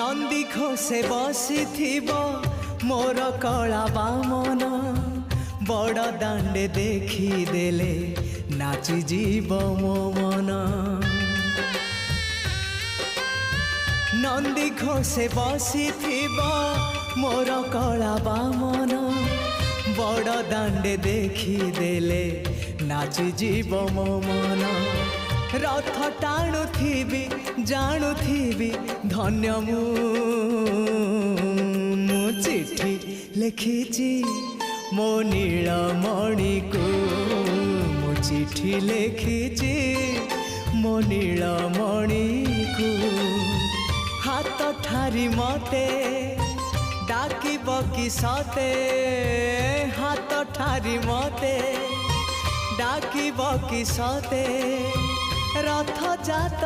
नंदी घोषे बसी मोर कला बामन बड़ दांडे देखी देले नाची जीव मो मन। नंदी घोषे बसी मोर कला बामन बड़ दांडे देखी देले नाची जीव मो मन। रथ टाणुथिबी जाणुथिबी धन्य मु चिठी लिखिची मो नीलमणि को मु चिठी लिखिची मो नीलमणि को। हाथ ठारी मते डाकिब कि सते हाथ ठारी मते डाकिब कि सते रथ जात